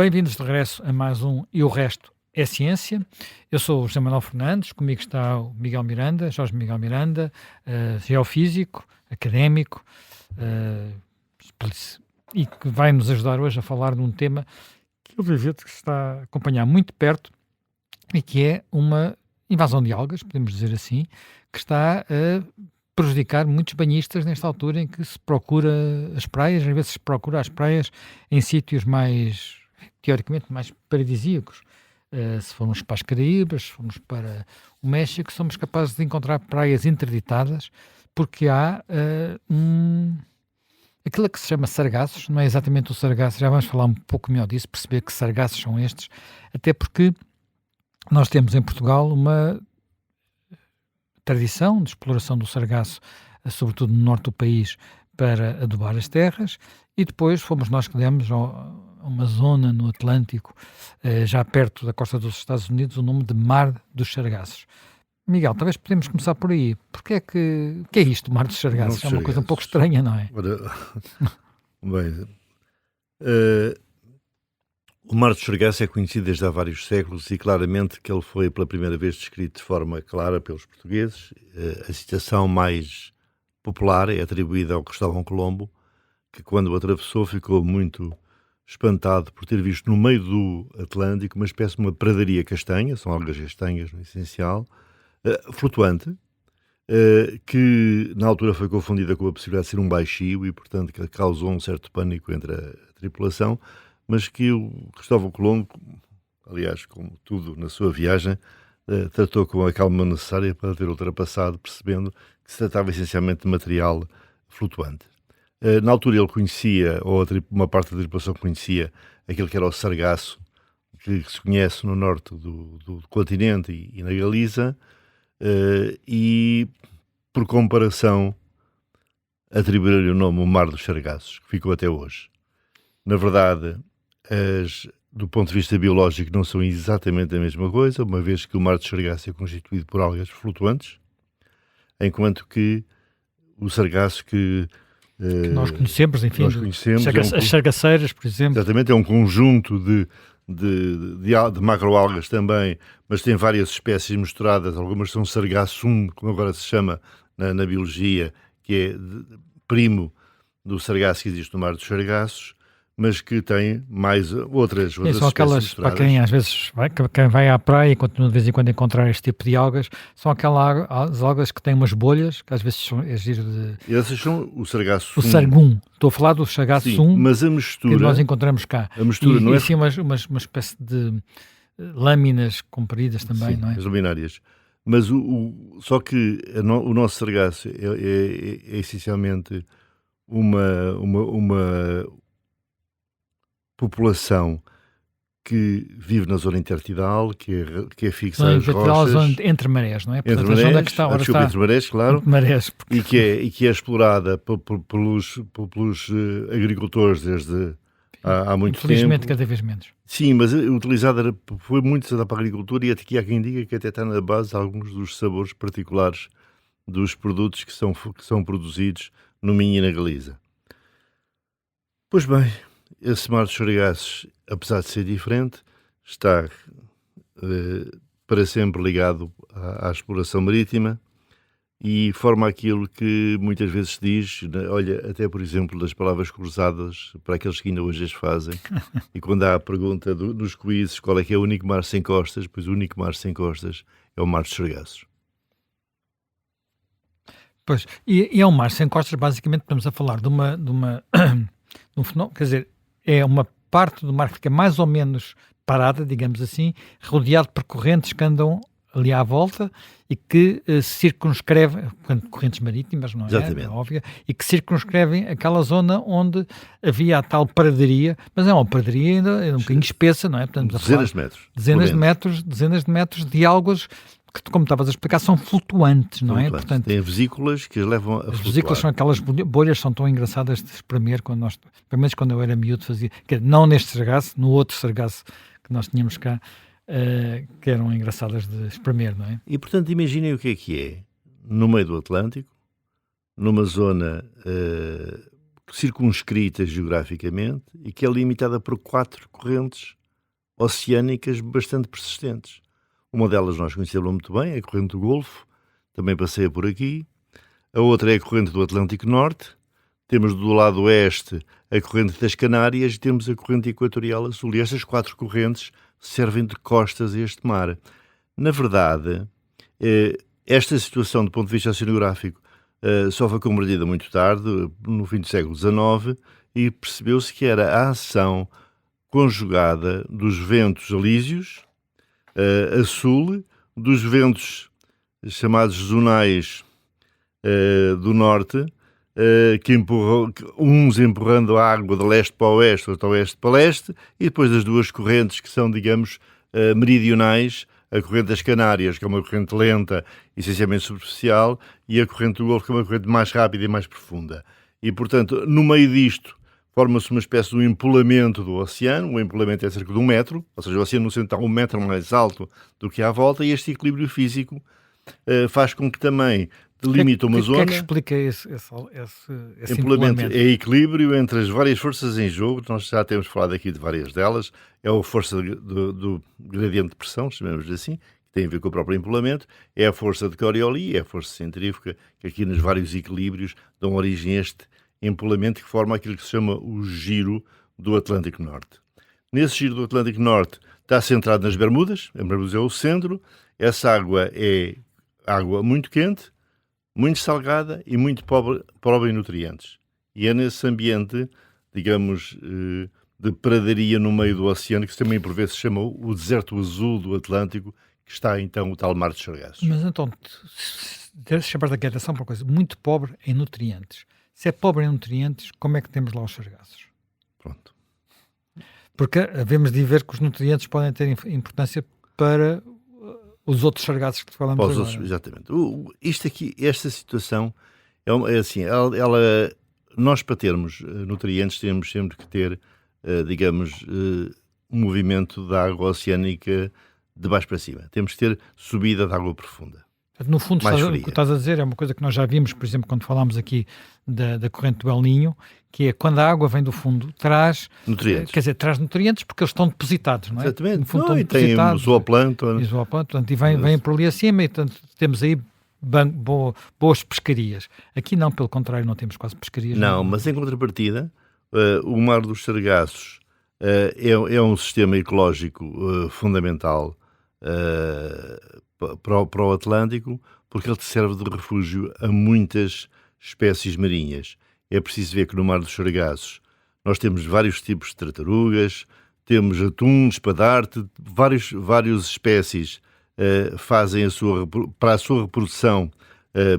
Bem-vindos de regresso a mais um E o Resto é Ciência. Eu sou o José Manuel Fernandes, comigo está o Miguel Miranda, Jorge Miguel Miranda, geofísico, académico, eh, e que vai nos ajudar hoje a falar de um tema que eu vejo que se está a acompanhar muito de perto e que é uma invasão de algas, podemos dizer assim, que está a prejudicar muitos banhistas nesta altura em que se procura as praias, às vezes se procura as praias em sítios mais, teoricamente, mais paradisíacos. Se formos para as Caraíbas, se formos para o México, somos capazes de encontrar praias interditadas porque há aquilo que se chama sargaços, não é exatamente o sargaço, já vamos falar um pouco melhor disso, perceber que sargaços são estes, até porque nós temos em Portugal uma tradição de exploração do sargaço, sobretudo no norte do país, para adubar as terras, e depois fomos nós que demos a uma zona no Atlântico, já perto da costa dos Estados Unidos, o nome de Mar dos Sargassos. Miguel, talvez podemos começar por aí. O que é isto, Mar dos Sargassos? É uma coisa um pouco estranha, não é? Ora, bem, o Mar dos Sargassos é conhecido desde há vários séculos e claramente que ele foi pela primeira vez descrito de forma clara pelos portugueses. A citação mais popular é atribuída ao Cristóvão Colombo, que quando o atravessou ficou muito espantado por ter visto no meio do Atlântico uma espécie de uma pradaria castanha, são algas castanhas no essencial, flutuante, que na altura foi confundida com a possibilidade de ser um baixio e, portanto, que causou um certo pânico entre a tripulação, mas que o Cristóvão Colombo, aliás, como tudo na sua viagem, tratou com a calma necessária para ter ultrapassado, percebendo que se tratava essencialmente de material flutuante. Na altura ele conhecia, ou uma parte da tripulação conhecia, aquilo que era o sargaço, que se conhece no norte do continente e na Galiza, e, por comparação, atribuíram-lhe o nome o Mar dos Sargassos, que ficou até hoje. Na verdade, do ponto de vista biológico, não são exatamente a mesma coisa, uma vez que o Mar dos Sargassos é constituído por algas flutuantes, enquanto que o sargaço que nós conhecemos, enfim, as sargaceiras, por exemplo. Exatamente, é um conjunto de macroalgas também, mas tem várias espécies misturadas, algumas são sargassum, como agora se chama na biologia, que é primo do sargaço que existe no Mar dos Sargassos, mas que tem mais outras são aquelas, para quem às vezes quem vai à praia e continua de vez em quando a encontrar este tipo de algas, são aquelas algas que têm umas bolhas, que às vezes é giro de... Essas são o sargassum. O sargum. Estou a falar do sargassum, mas a mistura, que nós encontramos cá. A mistura não é... sim, uma espécie de lâminas compridas também, sim, não é? As luminárias. Mas só que o nosso sargaço é essencialmente uma população que vive na zona intertidal, que é fixa às rochas. Zona entre marés, não é? Portanto, entre marés, entre marés, claro. Entre marés, porque... e que é explorada pelos agricultores desde há muito tempo. Infelizmente, cada vez menos. Sim, mas utilizada foi muito usada para a agricultura e aqui há quem diga que até está na base de alguns dos sabores particulares dos produtos que são produzidos no Minho e na Galiza. Pois bem, esse Mar dos Sargassos, apesar de ser diferente, está para sempre ligado à exploração marítima e forma aquilo que muitas vezes se diz, olha, até por exemplo das palavras cruzadas, para aqueles que ainda hoje as fazem, e quando há a pergunta nos quizzes qual é que é o único mar sem costas, pois o único mar sem costas é o Mar dos Sargassos. Pois, e é um mar sem costas, basicamente estamos a falar de um fenómeno, quer dizer, é uma parte do mar que fica mais ou menos parada, digamos assim, rodeado por correntes que andam ali à volta e que circunscrevem, correntes marítimas, não é? Exatamente. É óbvio, e que circunscrevem aquela zona onde havia a tal pradaria, mas é uma pradaria ainda um bocadinho espessa, não é? Portanto, dezenas de metros. Dezenas de metros de algas que, como estavas a explicar, são flutuantes, não é? Portanto, tem vesículas que as levam a flutuar. As vesículas são aquelas bolhas, são tão engraçadas de espremer, pelo menos quando eu era miúdo fazia, não neste sargaço, no outro sargaço que nós tínhamos cá, que eram engraçadas de espremer, não é? E, portanto, imaginem o que é, no meio do Atlântico, numa zona circunscrita geograficamente e que é limitada por 4 correntes oceânicas bastante persistentes. Uma delas nós conhecemos muito bem, é a corrente do Golfo, também passeia por aqui. A outra é a corrente do Atlântico Norte. Temos do lado oeste a corrente das Canárias e temos a corrente equatorial a sul. E estas 4 correntes servem de costas a este mar. Na verdade, esta situação, do ponto de vista oceanográfico, só foi compreendida muito tarde, no fim do século XIX, e percebeu-se que era a ação conjugada dos ventos alísios, a sul, dos ventos chamados zonais do norte, que uns empurrando a água de leste para oeste, ou de oeste para leste, e depois das 2 correntes que são, digamos, meridionais, a corrente das Canárias, que é uma corrente lenta, essencialmente superficial, e a corrente do Golfo, que é uma corrente mais rápida e mais profunda. E, portanto, no meio disto, forma-se uma espécie de um empolamento do oceano. O empolamento é cerca de 1 metro, ou seja, o oceano no centro está 1 metro mais alto do que à volta, e este equilíbrio físico faz com que também delimite uma zona. O que é que explica esse Empolamento? É equilíbrio entre as várias forças em jogo. Nós já temos falado aqui de várias delas. É a força do gradiente de pressão, chamamos assim, que tem a ver com o próprio empolamento. É a força de Coriolis, é a força centrífuga, que aqui nos vários equilíbrios dão origem a este empolamento que forma aquilo que se chama o giro do Atlântico Norte. Nesse giro do Atlântico Norte está centrado nas Bermudas. As Bermudas é o centro. Essa água é água muito quente, muito salgada e muito pobre em nutrientes. E é nesse ambiente, digamos, de pradaria no meio do oceano, que também por vezes se chama o deserto azul do Atlântico, que está então o tal Mar dos Sargassos. Mas então, chamaste aqui a atenção para uma coisa, muito pobre em nutrientes. Se é pobre em nutrientes, como é que temos lá os sargassos? Pronto. Porque havemos de ver que os nutrientes podem ter importância para os outros sargassos que falamos agora. Outros, exatamente. Isto aqui, esta situação, é assim, nós para termos nutrientes temos sempre que ter, digamos, um movimento da água oceânica de baixo para cima. Temos que ter subida de água profunda. No fundo, o que estás a dizer é uma coisa que nós já vimos, por exemplo, quando falámos aqui da corrente do El Niño, que é quando a água vem do fundo, traz nutrientes. Quer dizer, traz nutrientes porque eles estão depositados, não é? Exatamente. No fundo, estão depositados. Tem zooplâncton. E vem por ali acima, e portanto, temos aí boas pescarias. Aqui não, pelo contrário, não temos quase pescarias. Não, mas em contrapartida, o Mar dos Sargassos é um sistema ecológico fundamental para o Atlântico, porque ele serve de refúgio a muitas espécies marinhas. É preciso ver que no Mar dos Sargassos nós temos vários tipos de tartarugas, temos atuns, espadarte, várias espécies fazem para a sua reprodução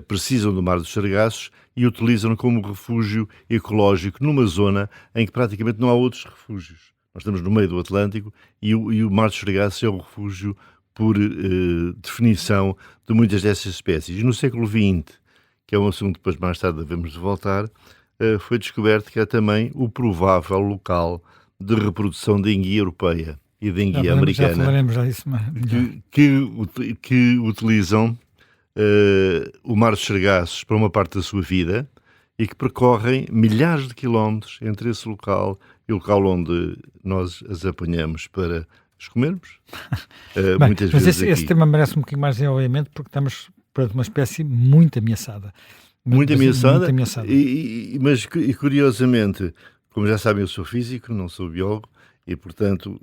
precisam do Mar dos Sargassos e utilizam-no como refúgio ecológico numa zona em que praticamente não há outros refúgios. Nós estamos no meio do Atlântico e o Mar dos Sargassos é o refúgio por definição de muitas dessas espécies. E no século XX, que é um assunto que depois mais tarde devemos de voltar, foi descoberto que é também o provável local de reprodução da enguia europeia e da enguia americana, já falaremos disso, que utilizam o Mar dos Sargassos para uma parte da sua vida e que percorrem milhares de quilómetros entre esse local e o local onde nós as apanhamos para os comermos. Muitas vezes esse tema merece um bocadinho mais desenvolvimento porque estamos perante uma espécie muito ameaçada. Muito ameaçada. Mas curiosamente, como já sabem, eu sou físico, não sou biólogo, e portanto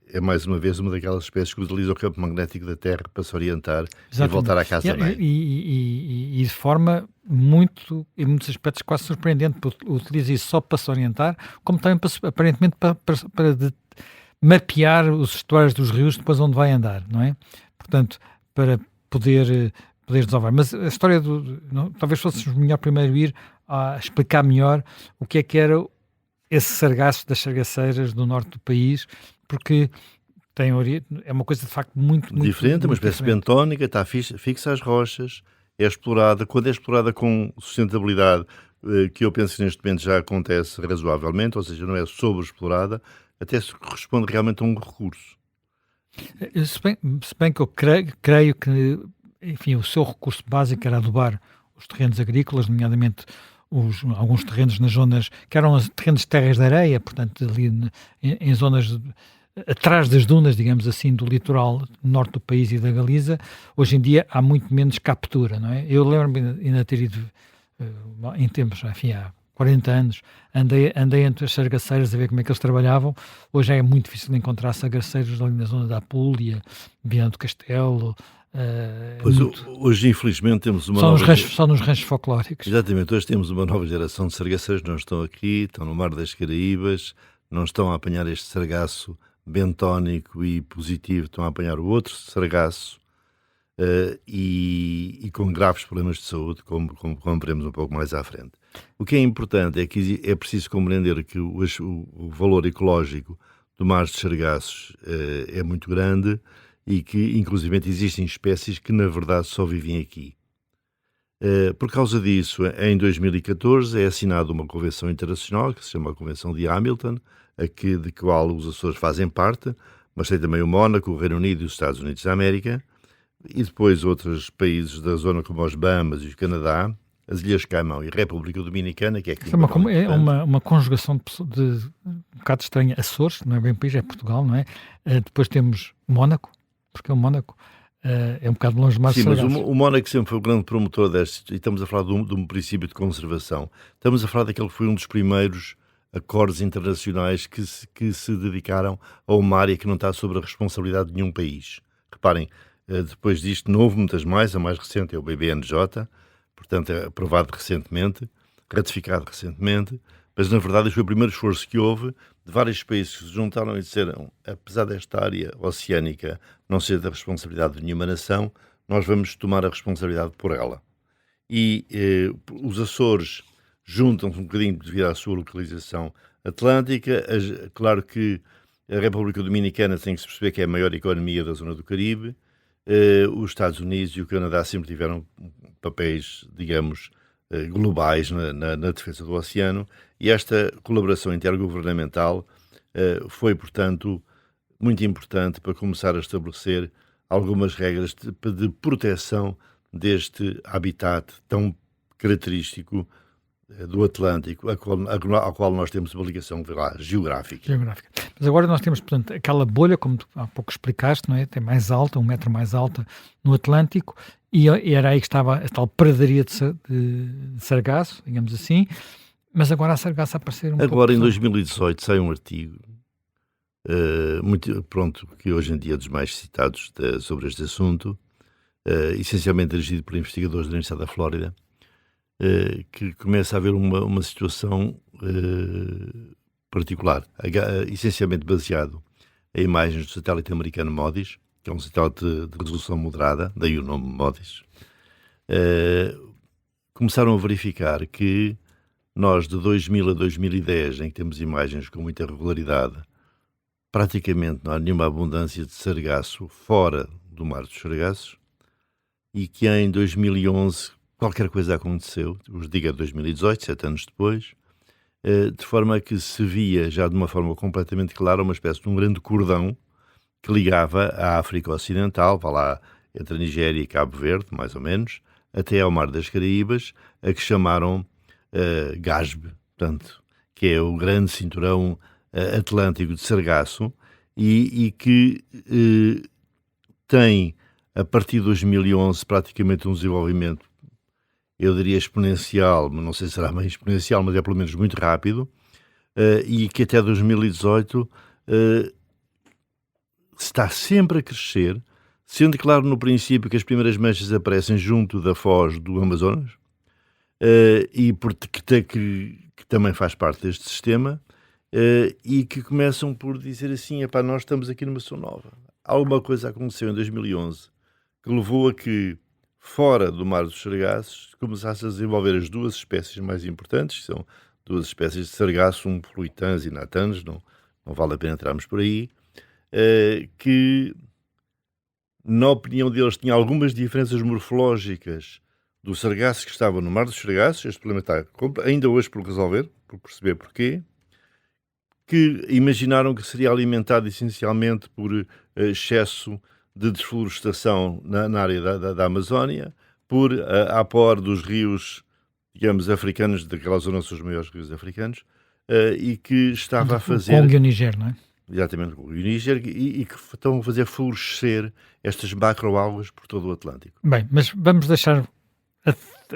é mais uma vez uma daquelas espécies que utiliza o campo magnético da Terra para se orientar. Exatamente. E voltar à casa-mãe. E de forma muito, em muitos aspectos, quase surpreendente, porque utiliza isso só para se orientar, como também aparentemente para mapear os estuários dos rios depois onde vai andar, não é? Portanto, para poder desenvolver. Mas a história talvez fosse melhor primeiro ir a explicar melhor o que era esse sargaço das sargaceiras do norte do país, porque é uma coisa de facto muito diferente, muito uma espécie bentónica, está fixa às rochas, é explorada, quando é explorada com sustentabilidade, que eu penso que neste momento já acontece razoavelmente, ou seja, não é sobreexplorada, até se corresponde realmente a um recurso. Se bem que eu creio que, enfim, o seu recurso básico era adubar os terrenos agrícolas, nomeadamente alguns terrenos nas zonas que eram terrenos de terras de areia, portanto, ali em zonas atrás das dunas, digamos assim, do litoral norte do país e da Galiza. Hoje em dia há muito menos captura, não é? Eu lembro-me ainda ter ido em tempos, enfim, há 40 anos, andei entre as sargaceiras a ver como é que eles trabalhavam. Hoje é muito difícil encontrar sargaceiros ali na zona da Apulia, Viana do Castelo. Pois hoje, infelizmente, temos uma só nos ranchos folclóricos. Exatamente, hoje temos uma nova geração de sargaceiros, não estão aqui, estão no Mar das Caraíbas, não estão a apanhar este sargaço bentónico e positivo, estão a apanhar o outro sargaço e com graves problemas de saúde, como veremos um pouco mais à frente. O que é importante é que é preciso compreender que o valor ecológico do mar de sargaços é muito grande e que, inclusivamente, existem espécies que, na verdade, só vivem aqui. Por causa disso, em 2014 é assinada uma convenção internacional que se chama a Convenção de Hamilton, de qual os Açores fazem parte, mas tem também o Mónaco, o Reino Unido e os Estados Unidos da América, e depois outros países da zona como os Bahamas e o Canadá, as Ilhas Caimão e a República Dominicana, que é aqui uma conjugação de um bocado estranha. Açores, não é bem país, é Portugal, não é? Depois temos Mónaco, porque é o Mónaco. É um bocado longe demais. Sim, mas o Mónaco sempre foi o grande promotor deste, e estamos a falar de um princípio de conservação. Estamos a falar daquele que foi um dos primeiros acordos internacionais que se dedicaram ao mar e que não está sob a responsabilidade de nenhum país. Reparem, depois disto não houve muitas mais, a mais recente é o BBNJ, portanto é aprovado recentemente, ratificado recentemente, mas na verdade este foi o primeiro esforço que houve de vários países que se juntaram e disseram, apesar desta área oceânica não ser da responsabilidade de nenhuma nação, nós vamos tomar a responsabilidade por ela. E os Açores juntam-se um bocadinho devido à sua localização atlântica. Claro que a República Dominicana tem que se perceber que é a maior economia da zona do Caribe. Os Estados Unidos e o Canadá sempre tiveram papéis, digamos, globais na defesa do oceano, e esta colaboração intergovernamental foi, portanto, muito importante para começar a estabelecer algumas regras de proteção deste habitat tão característico do Atlântico, ao qual nós temos uma ligação geográfica. Mas agora nós temos, portanto, aquela bolha, como tu há pouco explicaste, não é? Até mais alta, 1 metro mais alta, no Atlântico, e era aí que estava a tal pradaria de sargaço, digamos assim, mas agora a sargaço a aparecer um pouco... Agora, em 2018, sai um artigo, que hoje em dia é dos mais citados sobre este assunto, essencialmente dirigido por investigadores da Universidade da Flórida, que começa a haver uma situação particular, essencialmente baseado em imagens do satélite americano MODIS, que é um satélite de resolução moderada, daí o nome MODIS. Começaram a verificar que nós, de 2000 a 2010, em que temos imagens com muita regularidade, praticamente não há nenhuma abundância de sargaço fora do mar dos sargassos, e que em 2011 qualquer coisa aconteceu, os diga 2018, 7 anos depois, de forma que se via já de uma forma completamente clara uma espécie de um grande cordão que ligava a África Ocidental, vá lá entre a Nigéria e Cabo Verde, mais ou menos, até ao Mar das Caraíbas, a que chamaram GASB, portanto, que é o grande cinturão atlântico de sargaço, e que tem, a partir de 2011, praticamente um desenvolvimento, eu diria exponencial, mas não sei se será bem exponencial, mas é pelo menos muito rápido, e que até 2018 está sempre a crescer, sendo claro no princípio que as primeiras manchas aparecem junto da foz do Amazonas, e que também faz parte deste sistema, e que começam por dizer assim, epá, nós estamos aqui numa situação nova. Alguma coisa aconteceu em 2011 que levou a que, fora do Mar dos Sargassos, começasse a desenvolver as duas espécies mais importantes, que são duas espécies de sargaço, um fluitans e natans, não vale a pena entrarmos por aí, que, na opinião deles, tinha algumas diferenças morfológicas do sargaço que estava no Mar dos Sargassos. Este problema está ainda hoje por resolver, por perceber porquê, que imaginaram que seria alimentado essencialmente por excesso de desflorestação na área da Amazónia, por apor dos rios digamos, africanos, daquela zona são os maiores rios africanos, e que estava a O fazer... Congo e o Niger, não é? Exatamente, o Níger, e que estão a fazer florescer estas macroalgas por todo o Atlântico. Bem, mas vamos deixar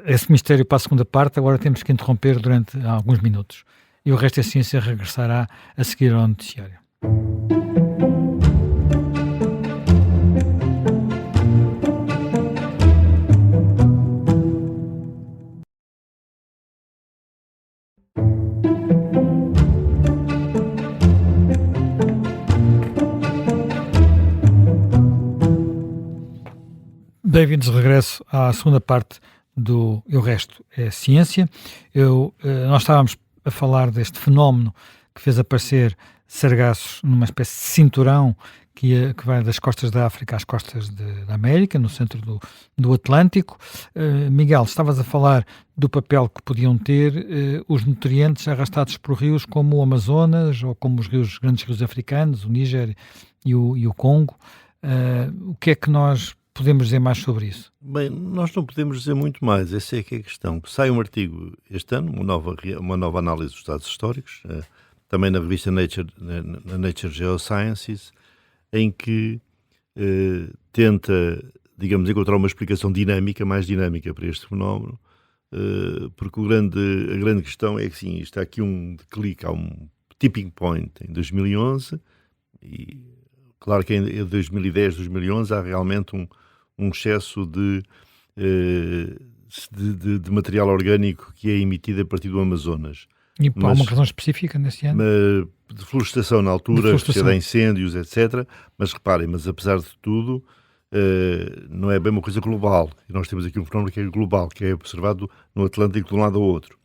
esse mistério para a segunda parte, agora temos que interromper durante alguns minutos. E o resto da ciência regressará a seguir ao noticiário. Bem-vindos de regresso à segunda parte do E o Resto é Ciência. Nós estávamos a falar deste fenómeno que fez aparecer sargassos numa espécie de cinturão que vai das costas da África às costas da América, no centro do Atlântico. Miguel, estavas a falar do papel que podiam ter os nutrientes arrastados por rios como o Amazonas ou como os grandes rios africanos, o Níger e o Congo. O que é que nós podemos dizer mais sobre isso? Bem, nós não podemos dizer muito mais, essa é que é a questão. Sai um artigo este ano, uma nova análise dos dados históricos, também na revista Nature, na Nature Geosciences, em que tenta, digamos, encontrar uma explicação mais dinâmica para este fenómeno, porque a grande questão é que, sim, está aqui um clique, há um tipping point em 2011, e claro que em 2010, 2011 há realmente um excesso de material orgânico que é emitido a partir do Amazonas. E há uma razão específica nesse ano? De florestação na altura, se há incêndios, etc. Mas reparem, apesar de tudo, não é bem uma coisa global. E nós temos aqui um fenómeno que é global, que é observado no Atlântico de um lado ao outro.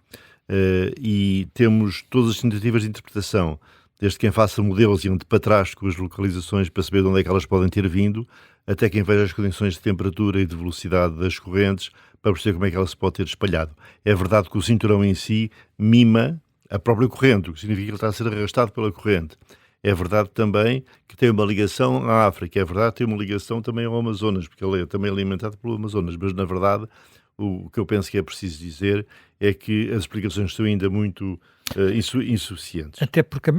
E temos todas as tentativas de interpretação, desde quem faça modelos e ande para trás com as localizações para saber de onde é que elas podem ter vindo, até quem veja as condições de temperatura e de velocidade das correntes para perceber como é que ela se pode ter espalhado. É verdade que o cinturão em si mima a própria corrente, o que significa que ele está a ser arrastado pela corrente. É verdade também que tem uma ligação à África, é verdade que tem uma ligação também ao Amazonas, porque ele é também alimentado pelo Amazonas, mas na verdade o que eu penso que é preciso dizer é que as explicações são ainda muito insuficientes. Até porque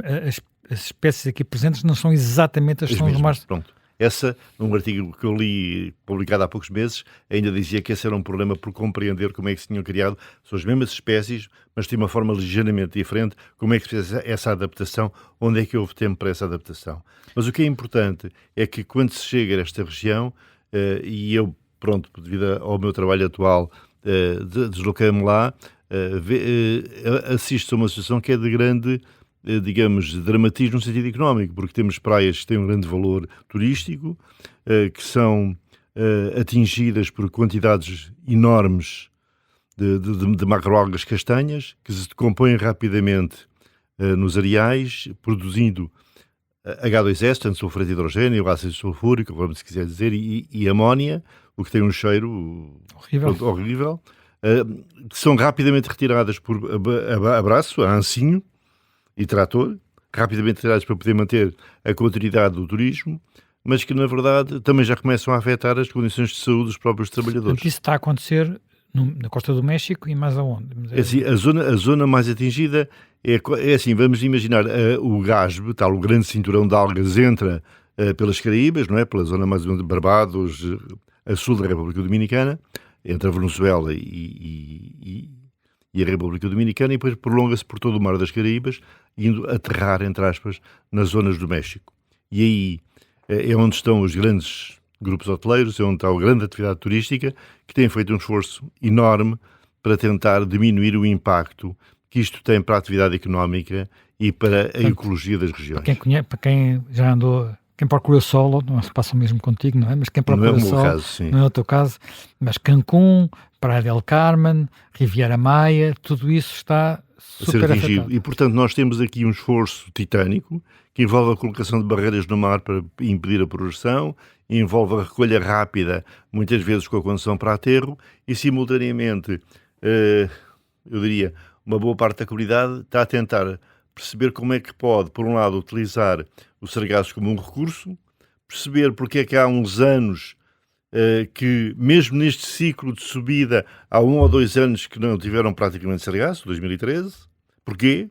as espécies aqui presentes não são exatamente as que são os mais... Pronto. Essa, num artigo que eu li, publicado há poucos meses, ainda dizia que esse era um problema por compreender como é que se tinham criado. São as mesmas espécies, mas de uma forma ligeiramente diferente. Como é que se fez essa adaptação? Onde é que houve tempo para essa adaptação? Mas o que é importante é que quando se chega a esta região, e eu, pronto, devido ao meu trabalho atual, desloquei-me lá, assisto a uma situação que é de grande, digamos, dramatismo no sentido económico, porque temos praias que têm um grande valor turístico, que são atingidas por quantidades enormes de macroalgas castanhas, que se decompõem rapidamente nos areais, produzindo H2S, portanto sulfureto de hidrogênio, ácido sulfúrico, como se quiser dizer, e amónia, o que tem um cheiro horrível, que são rapidamente retiradas por abraço, a ancinho e trator, rapidamente retiradas para poder manter a continuidade do turismo, mas que, na verdade, também já começam a afetar as condições de saúde dos próprios trabalhadores. Porque isso está a acontecer na costa do México e mais aonde? É assim, a zona mais atingida é assim, vamos imaginar o GASB, tal, o grande cinturão de algas, entra pelas Caraíbas, não é? Pela zona mais ou menos de Barbados, a sul da República Dominicana, entre a Venezuela e a República Dominicana, e depois prolonga-se por todo o Mar das Caraíbas, indo aterrar, entre aspas, nas zonas do México. E aí é onde estão os grandes grupos hoteleiros, é onde está a grande atividade turística, que tem feito um esforço enorme para tentar diminuir o impacto que isto tem para a atividade económica e para a ecologia das regiões. Para quem já andou, quem procura solo, não se passa o mesmo contigo, não é? Mas quem procura solo, caso, sim. Não é o teu caso, mas Cancún, Praia del Carmen, Riviera Maia, tudo isso está super afetado. E, portanto, nós temos aqui um esforço titânico que envolve a colocação de barreiras no mar para impedir a progressão, envolve a recolha rápida, muitas vezes com a condução para aterro, e, simultaneamente, eu diria, uma boa parte da comunidade está a tentar perceber como é que pode, por um lado, utilizar os sargassos como um recurso, perceber porque é que há uns anos que mesmo neste ciclo de subida há 1 ou 2 anos que não tiveram praticamente sargaço, 2013. Porquê?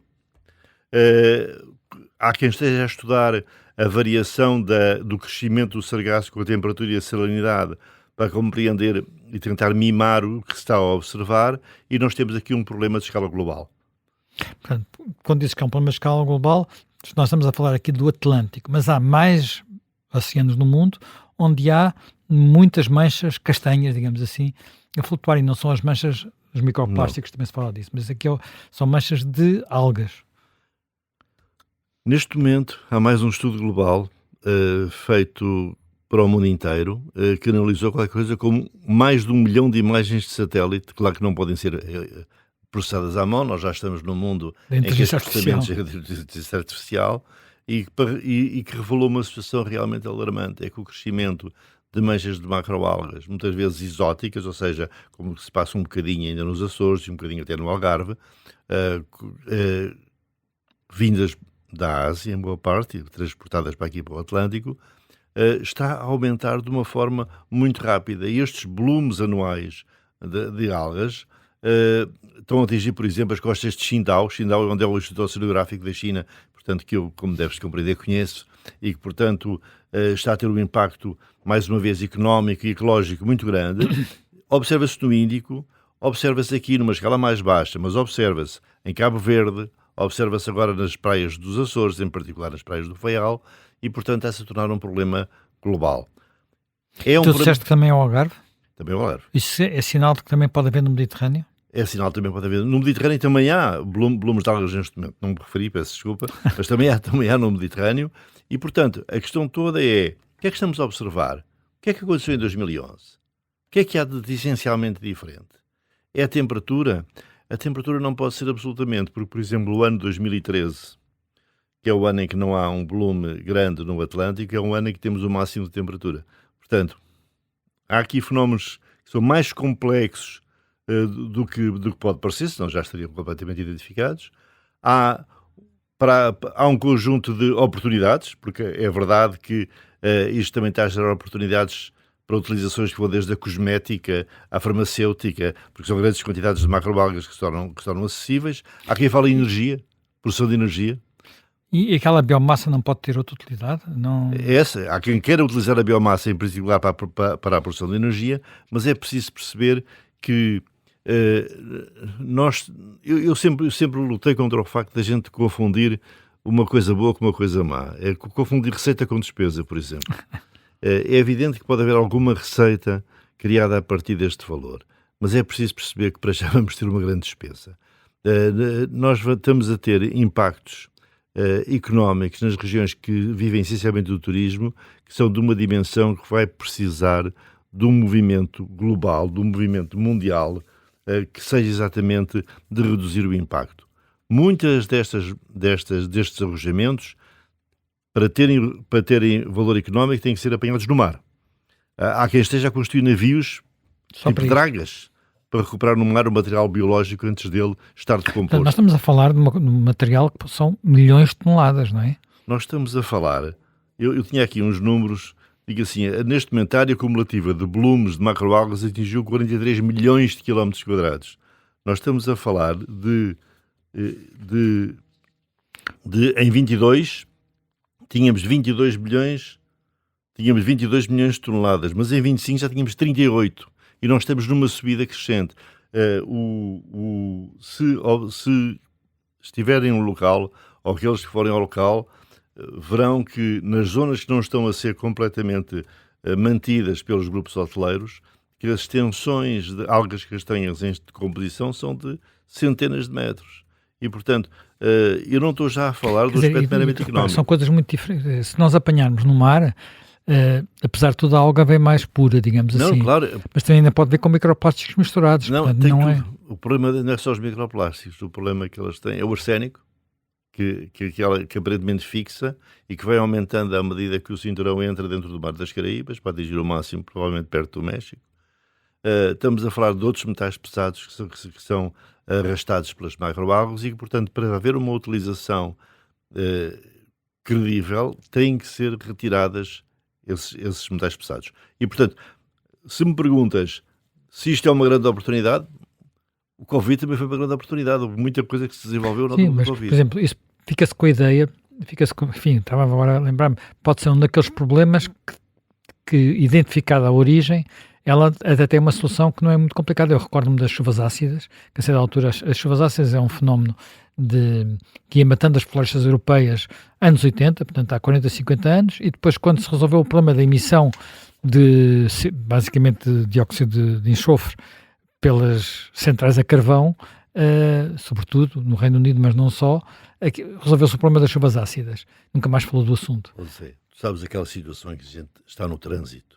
Há quem esteja a estudar a variação do crescimento do sargaço com a temperatura e a salinidade para compreender e tentar mimar o que se está a observar, e nós temos aqui um problema de escala global. Portanto, quando dizes que é um problema de escala global, nós estamos a falar aqui do Atlântico, mas há mais oceanos no mundo onde há muitas manchas castanhas, digamos assim, a flutuar, e não são as manchas, os microplásticos, também se fala disso, mas aqui são manchas de algas. Neste momento, há mais um estudo global feito para o mundo inteiro, que analisou qualquer coisa como mais de 1 milhão de imagens de satélite, claro que não podem ser processadas à mão, nós já estamos num mundo Da em que inteligência este processamento é de inteligência artificial, e que revelou uma situação realmente alarmante, é que o crescimento de manchas de macroalgas, muitas vezes exóticas, ou seja, como se passa um bocadinho ainda nos Açores e um bocadinho até no Algarve, vindas da Ásia, em boa parte, transportadas para aqui para o Atlântico, está a aumentar de uma forma muito rápida. E estes blooms anuais de algas estão a atingir, por exemplo, as costas de Qingdao, onde é o Instituto Oceanográfico da China, portanto, que eu, como deves compreender, conheço, e que, portanto, está a ter um impacto, mais uma vez, económico e ecológico muito grande. Observa-se no Índico, observa-se aqui numa escala mais baixa, mas observa-se em Cabo Verde, observa-se agora nas praias dos Açores, em particular nas praias do Faial, e, portanto, está-se a tornar um problema global. Tu disseste que também é o Algarve? Também é o Algarve. Isso é sinal de que também pode haver no Mediterrâneo? É sinal também pode haver. No Mediterrâneo também há blooms de algas neste momento. Não me referi, peço desculpa, mas também há no Mediterrâneo. E, portanto, a questão toda é, o que é que estamos a observar? O que é que aconteceu em 2011? O que é que há de essencialmente diferente? É a temperatura? A temperatura não pode ser absolutamente, porque, por exemplo, o ano 2013, que é o ano em que não há um bloom grande no Atlântico, é um ano em que temos o máximo de temperatura. Portanto, há aqui fenómenos que são mais complexos do que pode parecer, senão já estariam completamente identificados. Há um conjunto de oportunidades, porque é verdade que isto também está a gerar oportunidades para utilizações que vão desde a cosmética à farmacêutica, porque são grandes quantidades de macroalgas que se tornam acessíveis. Há quem fale em energia, produção de energia. E aquela biomassa não pode ter outra utilidade? Não... Há quem queira utilizar a biomassa em particular para a produção de energia, mas é preciso perceber que eu sempre lutei contra o facto de a gente confundir uma coisa boa com uma coisa má. É confundir receita com despesa, por exemplo. É evidente que pode haver alguma receita criada a partir deste valor, mas é preciso perceber que para já vamos ter uma grande despesa. Nós estamos a ter impactos económicos nas regiões que vivem essencialmente do turismo, que são de uma dimensão que vai precisar de um movimento global, de um movimento mundial, que seja exatamente de reduzir o impacto. Muitas destes arrojamentos, para terem valor económico, têm que ser apanhados no mar. Há quem esteja a construir navios tipo dragas para recuperar no mar o material biológico antes dele estar decomposto. Nós estamos a falar de um material que são milhões de toneladas, não é? Nós estamos a falar... Eu tinha aqui uns números, digo assim, neste momento a área acumulativa de blooms de macroalgas atingiu 43 milhões de quilómetros quadrados. Nós estamos a falar em 22, tínhamos 22 milhões de toneladas, mas em 25 já tínhamos 38. E nós estamos numa subida crescente. Se estiverem no local, ou aqueles que forem ao local, verão que nas zonas que não estão a ser completamente mantidas pelos grupos hoteleiros, que as extensões de algas castanhas em decomposição são de centenas de metros. E, portanto, eu não estou já a falar do aspecto meramente económico. São coisas muito diferentes. Se nós apanharmos no mar... apesar de tudo, a alga vem mais pura, digamos assim. Claro. Mas também ainda pode ver com microplásticos misturados. Não é... O problema não é só os microplásticos. O problema que elas têm é o arsénico, que aparentemente fixa e que vai aumentando à medida que o cinturão entra dentro do mar das Caraíbas, para atingir o máximo, provavelmente perto do México. Estamos a falar de outros metais pesados que são arrastados pelas macroalgas e que, portanto, para haver uma utilização credível, têm que ser retiradas esses metais pesados. E, portanto, se me perguntas se isto é uma grande oportunidade, o Covid também foi uma grande oportunidade. Houve muita coisa que se desenvolveu na Sim, altura do mas, Covid. por exemplo, isso fica-se com a ideia, enfim, estava agora a lembrar-me, pode ser um daqueles problemas que identificada a origem, ela até tem uma solução que não é muito complicada. Eu recordo-me das chuvas ácidas, que a certa altura as chuvas ácidas é um fenómeno que ia matando as florestas europeias anos 80, portanto há 40, 50 anos, e depois quando se resolveu o problema da emissão basicamente de dióxido de enxofre pelas centrais a carvão, sobretudo no Reino Unido, mas não só, resolveu-se o problema das chuvas ácidas. Nunca mais falou do assunto. Ou seja, tu sabes aquela situação em que a gente está no trânsito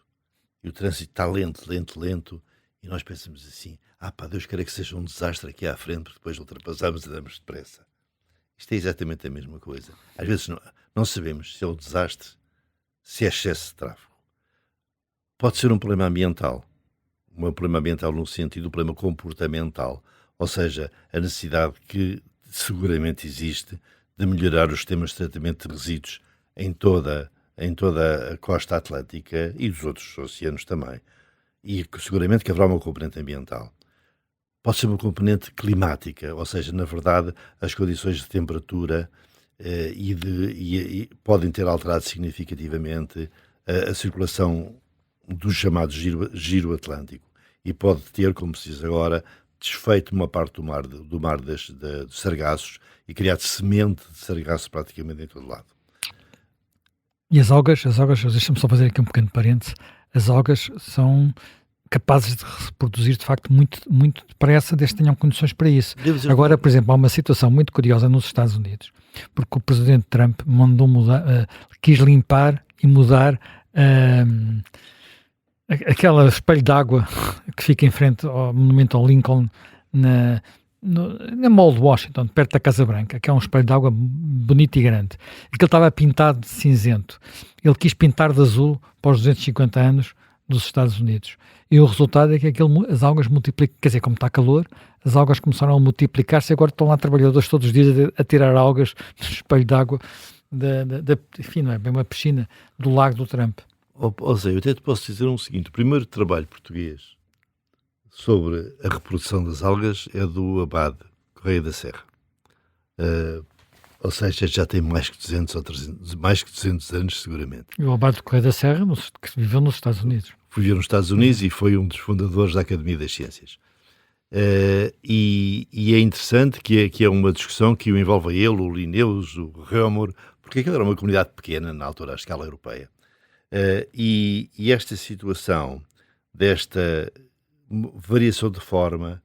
e o trânsito está lento, e nós pensamos assim, pá, Deus queira que seja um desastre aqui à frente, porque depois ultrapassamos e damos depressa. Isto é exatamente a mesma coisa. Às vezes não sabemos se é um desastre, se é excesso de tráfego. Pode ser um problema ambiental no sentido do problema comportamental, ou seja, a necessidade que seguramente existe de melhorar os sistemas de tratamento de resíduos em toda a costa atlântica e dos outros oceanos também, e que seguramente que haverá uma componente ambiental. Pode ser uma componente climática, ou seja, na verdade, as condições de temperatura podem ter alterado significativamente a circulação do chamado giro atlântico, e pode ter, como se diz agora, desfeito uma parte do mar dos sargassos e criado semente de sargaço praticamente em todo lado. E as algas, deixa-me só fazer aqui um pequeno parênteses, as algas são capazes de reproduzir de facto muito, muito depressa, desde que tenham condições para isso. Agora, por exemplo, há uma situação muito curiosa nos Estados Unidos, porque o presidente Trump mandou quis limpar e mudar aquele espelho d'água que fica em frente ao monumento ao Lincoln na Mall de Washington, perto da Casa Branca, que é um espelho d'água bonito e grande. Aquilo estava pintado de cinzento. Ele quis pintar de azul para os 250 anos dos Estados Unidos. E o resultado é que as algas multiplicam, quer dizer, como está calor, as algas começaram a multiplicar-se e agora estão lá trabalhadores todos os dias a tirar algas do espelho d'água enfim, não é bem uma piscina do Lago do Trump. Ou seja, eu até te posso dizer o seguinte: o primeiro trabalho português sobre a reprodução das algas é do Abade Correia da Serra. Ou seja, já tem mais que 200 ou 300, mais que 200 anos seguramente. E o Abade Correia da Serra, que viveu nos Estados Unidos. Viveu nos Estados Unidos e foi um dos fundadores da Academia das Ciências. E é interessante que é uma discussão que o envolve ele, o Linnaeus, o Reaumur, porque aquilo era uma comunidade pequena na altura à escala europeia. E esta situação desta variação de forma,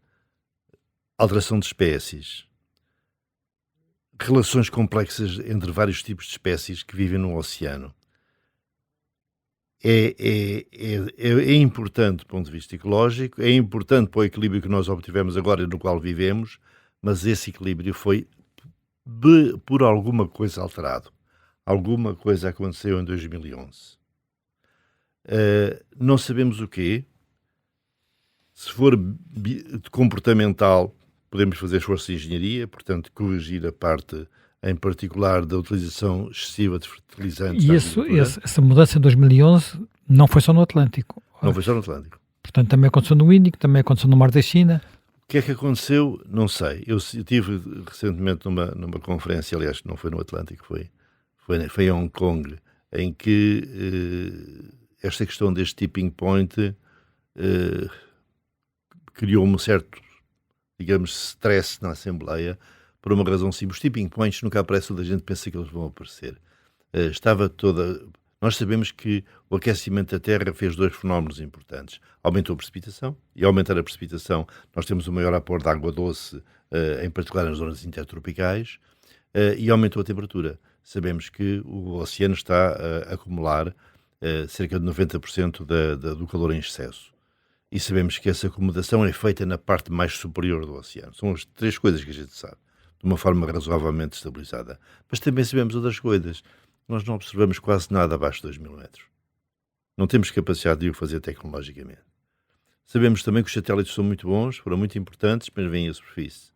alteração de espécies, relações complexas entre vários tipos de espécies que vivem no oceano, é importante do ponto de vista ecológico, é importante para o equilíbrio que nós obtivemos agora e no qual vivemos, mas esse equilíbrio foi por alguma coisa alterado. Alguma coisa aconteceu em 2011. Não sabemos o quê. Se for comportamental, podemos fazer esforço de engenharia, portanto, corrigir a parte, em particular, da utilização excessiva de fertilizantes. E essa mudança em 2011 não foi só no Atlântico. Não foi só no Atlântico. Portanto, também aconteceu no Índico, também aconteceu no Mar da China. O que é que aconteceu? Não sei. Eu estive recentemente numa conferência, aliás, não foi no Atlântico, foi em Hong Kong, em que esta questão deste tipping point criou um certo, digamos, stress na Assembleia, por uma razão simples. Os tipping points nunca aparecem onde a gente pensa que eles vão aparecer. Nós sabemos que o aquecimento da Terra fez dois fenómenos importantes. Aumentou a precipitação, e ao aumentar a precipitação nós temos o maior aporte de água doce, em particular nas zonas intertropicais, e aumentou a temperatura. Sabemos que o oceano está a acumular cerca de 90% do calor em excesso. E sabemos que essa acomodação é feita na parte mais superior do oceano. São as três coisas que a gente sabe, de uma forma razoavelmente estabilizada. Mas também sabemos outras coisas. Nós não observamos quase nada abaixo de 2.000 metros. Não temos capacidade de o fazer tecnologicamente. Sabemos também que os satélites são muito bons, foram muito importantes, mas vêm à superfície.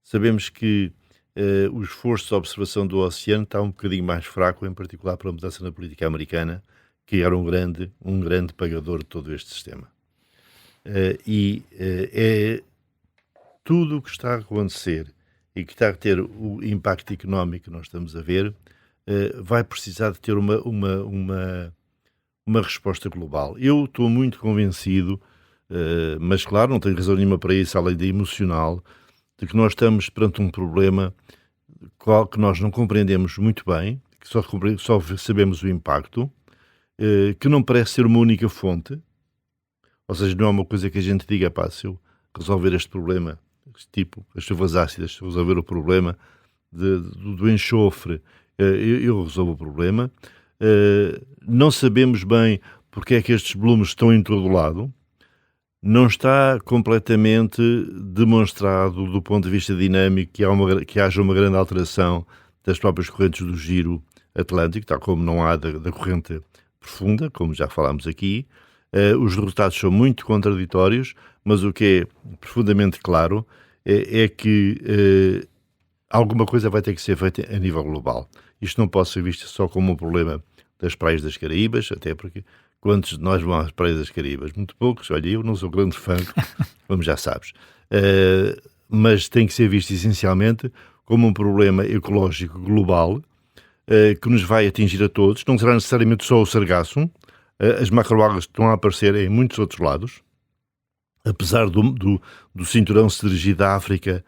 Sabemos que o esforço de observação do oceano está um bocadinho mais fraco, em particular para a mudança na política americana, que era um grande pagador de todo este sistema. É tudo o que está a acontecer e que está a ter o impacto económico que nós estamos a ver, vai precisar de ter uma resposta global. Eu estou muito convencido, mas claro, não tenho razão nenhuma para isso, além da emocional, de que nós estamos perante um problema que nós não compreendemos muito bem, que só sabemos o impacto, que não parece ser uma única fonte, ou seja, não é uma coisa que a gente diga, pá, se eu resolver este problema, tipo as chuvas ácidas, se eu resolver o problema do enxofre, eu resolvo o problema. Não sabemos bem porque é que estes volumes estão em todo lado. Não está completamente demonstrado do ponto de vista dinâmico que haja uma grande alteração das próprias correntes do giro atlântico, tal como não há da corrente profunda, como já falámos aqui. Os resultados são muito contraditórios, mas o que é profundamente claro é que alguma coisa vai ter que ser feita a nível global. Isto não pode ser visto só como um problema das praias das Caraíbas, até porque quantos de nós vão às praias das Caraíbas? Muito poucos. Olha, eu não sou grande fã, como já sabes. Mas tem que ser visto essencialmente como um problema ecológico global que nos vai atingir a todos. Não será necessariamente só o sargaço. As macroalgas estão a aparecer em muitos outros lados. Apesar do cinturão se dirigir da África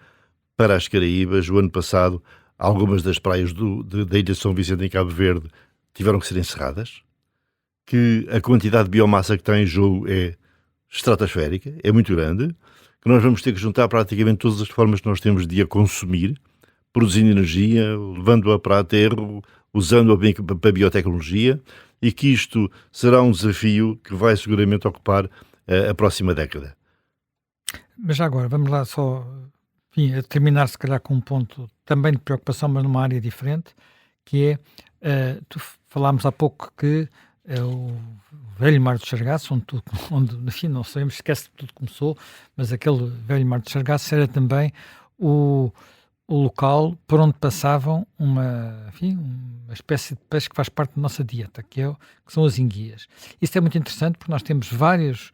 para as Caraíbas, o ano passado, algumas das praias da Ilha de São Vicente, em Cabo Verde, tiveram que ser encerradas, que a quantidade de biomassa que está em jogo é estratosférica, é muito grande, que nós vamos ter que juntar praticamente todas as formas que nós temos de a consumir, produzindo energia, levando-a para a terra, usando-a para a biotecnologia, e que isto será um desafio que vai seguramente ocupar a próxima década. Mas já agora, vamos lá só, enfim, a terminar se calhar com um ponto também de preocupação, mas numa área diferente, que é, falámos há pouco que o velho Mar do Sargaço, onde enfim, não sabemos, esquece que tudo começou, mas aquele velho Mar do Sargaço era também o local por onde passavam uma espécie de peixe que faz parte da nossa dieta, que são as enguias. Isso é muito interessante porque nós temos vários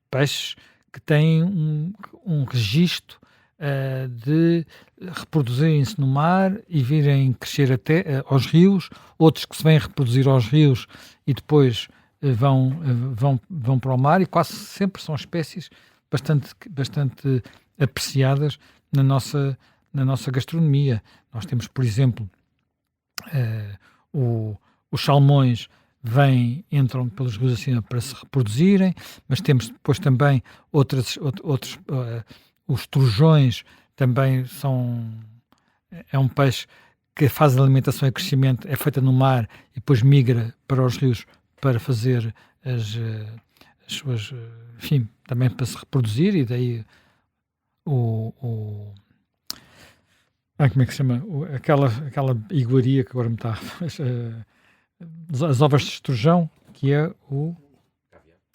peixes que têm um registro de reproduzirem-se no mar e virem crescer até aos rios, outros que se vêm reproduzir aos rios e depois vão para o mar, e quase sempre são espécies bastante apreciadas na nossa gastronomia. Nós temos, por exemplo, os salmões entram pelos rios acima para se reproduzirem, mas temos depois também outros os turjões também é um peixe que a fase de alimentação e crescimento é feita no mar e depois migra para os rios para fazer as suas, enfim, também para se reproduzir, e daí como é que se chama? Aquela iguaria que agora me está as ovas de esturjão, que é o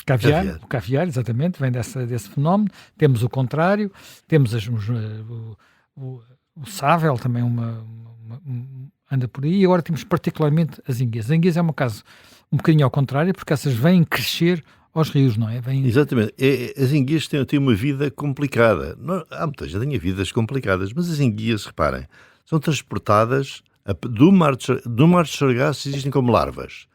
caviar. O caviar, exatamente, vem desse fenómeno. Temos o contrário, temos o sável, também anda por aí, e agora temos particularmente as enguias. As enguias é um caso um bocadinho ao contrário, porque essas vêm crescer aos rios, não é? Exatamente. As enguias têm uma vida complicada. Há muita gente que tem vidas complicadas, mas as enguias, reparem, são transportadas do mar de Sargaço, existem como larvas.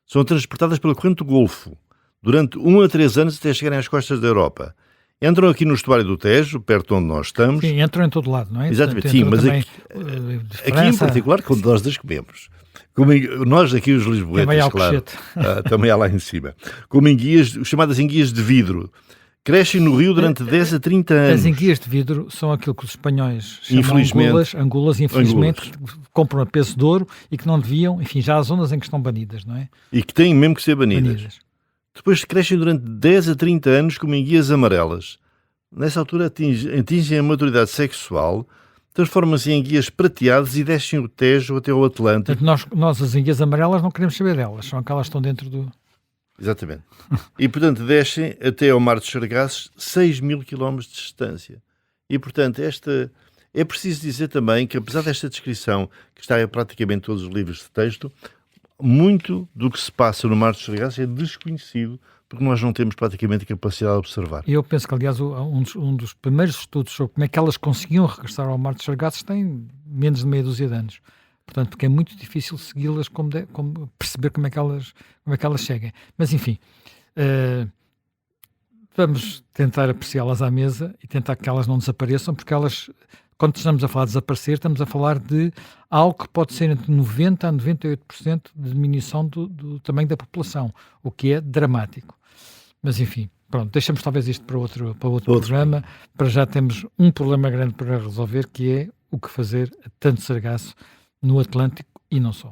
São transportadas pela corrente do Golfo durante 1 a 3 anos até chegarem às costas da Europa. Entram aqui no estuário do Tejo, perto de onde nós estamos. Sim, entram em todo lado, não é? Exatamente, sim, mas aqui em particular, quando nós as comemos. Como nós aqui os lisboetas, claro, também há lá em cima. Como enguias, chamadas enguias de vidro. Crescem no rio durante 10 a 30 anos. As enguias de vidro são aquilo que os espanhóis chamam angulas, infelizmente, que compram a peso de ouro e que não deviam, enfim, já há zonas em que estão banidas, não é? E que têm mesmo que ser banidas. Depois crescem durante 10 a 30 anos como enguias amarelas. Nessa altura atingem a maturidade sexual, transformam-se em enguias prateadas e descem o Tejo até ao Atlântico. Portanto, nós as enguias amarelas não queremos saber delas, são aquelas que estão dentro do... Exatamente. E, portanto, descem até ao Mar de Sargaço 6.000 km de distância. E, portanto, é preciso dizer também que, apesar desta descrição, que está em praticamente todos os livros de texto, muito do que se passa no Mar dos Sargassos é desconhecido, porque nós não temos praticamente a capacidade de observar. E eu penso que, aliás, um dos primeiros estudos sobre como é que elas conseguiam regressar ao Mar dos Sargassos tem menos de meia dúzia de anos. Portanto, porque é muito difícil segui-las, como perceber como é que elas chegam. Mas, enfim, vamos tentar apreciá-las à mesa e tentar que elas não desapareçam, porque elas, quando estamos a falar de desaparecer, estamos a falar de algo que pode ser entre 90% a 98% de diminuição do tamanho da população, o que é dramático. Mas, enfim, pronto, deixamos talvez isto para outro programa. Para já temos um problema grande para resolver, que é o que fazer a tanto sargaço no Atlântico e não só.